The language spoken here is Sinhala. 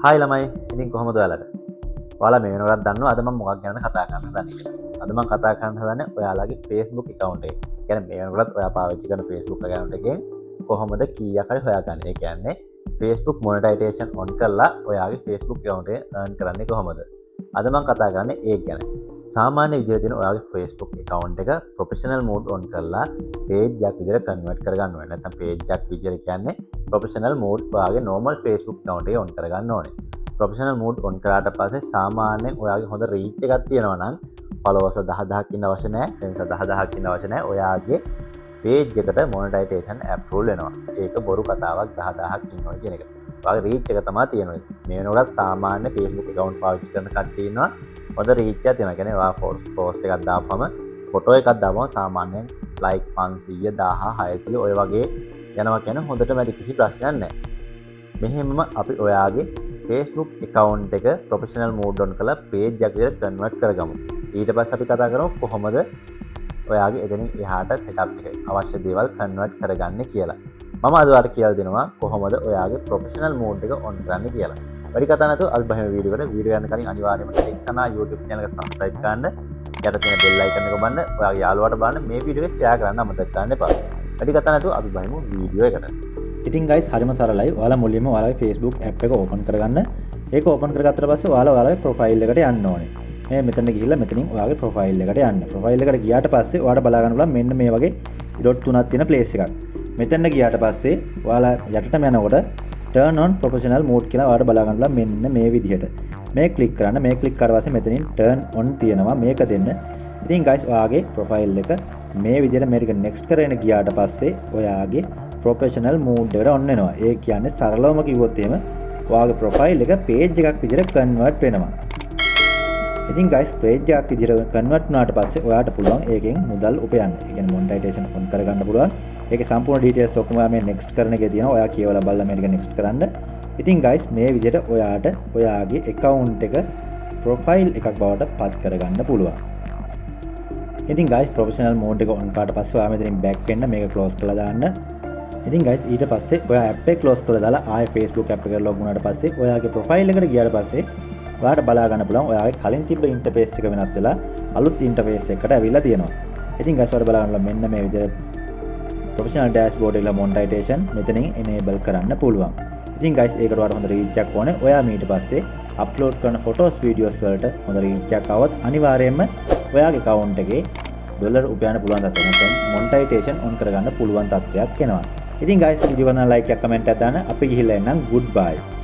හායි ළමයි ඉතින් කොහොමද ඔයාලට? ඔයාලා මේ වෙනකොට දන්නවා අද මම මොකක් ගැනද කතා කරන්න හදන්නේ කියලා. අද මම කතා කරන්න හදන්නේ ඔයාලගේ Facebook account එක. කියන්නේ මේ වෙනකොට ඔයා පාවිච්චි කරන Facebook account එකෙන් කොහොමද කීයක් හරි හොයාගන්නේ. ඒ කියන්නේ Facebook monetization on කරලා ඔයාගේ Facebook account එක earn කරන්නේ කොහොමද? අද මම කතා කරන්නේ ඒක ගැන. සාමාන්‍ය විදිහට තියෙන ඔයාගේ Facebook account එක professional mode on කරලා page එකක් විදිහට convert කරගන්න ඕනේ. නැත්නම් page එකක් විදිහට කියන්නේ professional mode ඔයාගේ normal Facebook account එක on කරගන්න ඕනේ. professional mode on කරාට පස්සේ සාමාන්‍යයෙන් ඔයාගේ හොඳ reach එකක් තියෙනවා නම් followers 10000ක් ඉන්න අවශ්‍ය නැහැ. friends 10000ක් ඉන්න අවශ්‍ය නැහැ. ඔයාගේ page එකට monetization approve වෙනවා. ඒක බොරු කතාවක් 10000ක් ඉන්නවා කියන එක. ඔයාගේ reach එක තමයි තියෙන්නේ. මේ වෙනකොට සාමාන්‍ය Facebook account පාවිච්චි කරන කට්ටිය ඉන්නවා. හොඳ reach එකක් තියෙනවා. කියන්නේ ඔයා post එකක් දාපම photo එකක් දාපම සාමාන්‍යයෙන් like 500 1000 600 ඔය වගේ යනවා කියන්නේ හොඳටම ඇති කිසි ප්‍රශ්නයක් නැහැ. මෙහෙමම අපි ඔයාගේ Facebook account එක professional mode on කරලා page එකක් විදිහට convert කරගමු. ඊට පස්සේ අපි කතා කරමු කොහොමද ඔයාගේ එතනින් එහාට setup එක අවශ්‍ය දේවල් convert කරගන්නේ කියලා. මම අද ඔයාලට කියලා දෙනවා කොහොමද ඔයාගේ professional mode එක on කරන්නේ කියලා. වැඩි කතා නැතුව අපි බහිමු වීඩියෝ එකට. වීඩියෝ යන්න කලින් අනිවාර්යයෙන්ම like සනා YouTube channel එක subscribe කරන්න. යට තියෙන bell icon එක බලන්න. ඔයාගේ යාළුවාට බලන්න මේ වීඩියෝ එක share කරන්න අමතක කරන්න එපා. වැඩි කතා නැතුව අපි බහිමු වීඩියෝ එකට. ඉතින් guys හරිම සරලයි. ඔයාලා මුලින්ම ඔයාලගේ Facebook app එක open කරගන්න. ඒක open කරගත්තට පස්සේ ඔයාලගේ profile එකට යන්න ඕනේ. මේ මෙතන ගිහිල්ලා මෙතනින් ඔයාගේ profile එකට යන්න. profile එකට ගියාට පස්සේ ඔයාලට බලා ගන්න පුළුවන් මෙන්න මේ වගේ dot තුනක් තියෙන place එකක්. මෙතන ගියාට පස්සේ ඔයාලා යටටම යනකොට turn on professional mode කියලා ඔයාලට බලා ගන්න පුළුවන් මෙන්න මේ විදිහට. මේ click කරන්න. මේ click කරලා පස්සේ මෙතනින් turn on තියෙනවා. මේක දෙන්න. ඉතින් guys ඔයාගේ profile එක මේ විදිහට මේක next කරගෙන ගියාට පස්සේ ඔයාගේ professional mode එකට on වෙනවා. ඒ කියන්නේ සරලවම කිව්වොත් එහෙම ඔයාගේ profile එක page එකක් විදිහට convert වෙනවා. ඉතින් guys page එකක් විදිහට convert වුණාට පස්සේ ඔයාට පුළුවන් ඒකෙන් මුදල් උපයන්න. ඒ කියන්නේ monetization on කරගන්න පුළුවන්. ඒකේ සම්පූර්ණ details ඔක්කොම ඔයා මේ next කරන එකේ තියෙනවා. ඔයා කියවලා බලලා මේක next කරන්න. ඉතින් guys මේ විදිහට ඔයාට ඔයාගේ account එක profile එකක් බවට පත් කරගන්න පුළුවන්. ඉතින් guys professional mode එක on කරාට පස්සේ ඔයා මෙතනින් back වෙන්න මේක close කරලා දාන්න. ඉතින් guys ඊට පස්සේ ඔයා app එක close කරලා දාලා ආයෙ Facebook app එකට log වුණාට පස්සේ ඔයාගේ profile එකට ගියාට පස්සේ ඔයාට බලා ගන්න පුළුවන් ඔයාගේ කලින් තිබ්බ interface එක වෙනස් වෙලා අලුත් interface එකකට ඇවිල්ලා තියෙනවා. ඉතින් guys ඔයාලට බලා ගන්න මෙන්න මේ විදිහට professional dashboard එකල monetization මෙතනින් enable කරන්න පුළුවන්. ඉතින් guys ඒකට ඔයාලට හොඳ reach එකක් ඕනේ. ඔයා ඊට පස්සේ upload කරන photos videos වලට හොඳ reach එකක් આવොත් අනිවාර්යයෙන්ම ඔයාගේ account එකේ ඩොලර් උපයන්න පුළුවන් තත්ත්වයක් නැත්නම් monetization on කරගන්න පුළුවන් තත්ත්වයක් එනවා. ඉතින් guys වීඩියෝ එක නම් like එකක් comment එකක් දාන්න. අපි ගිහිල්ලා එන්නම්. goodbye.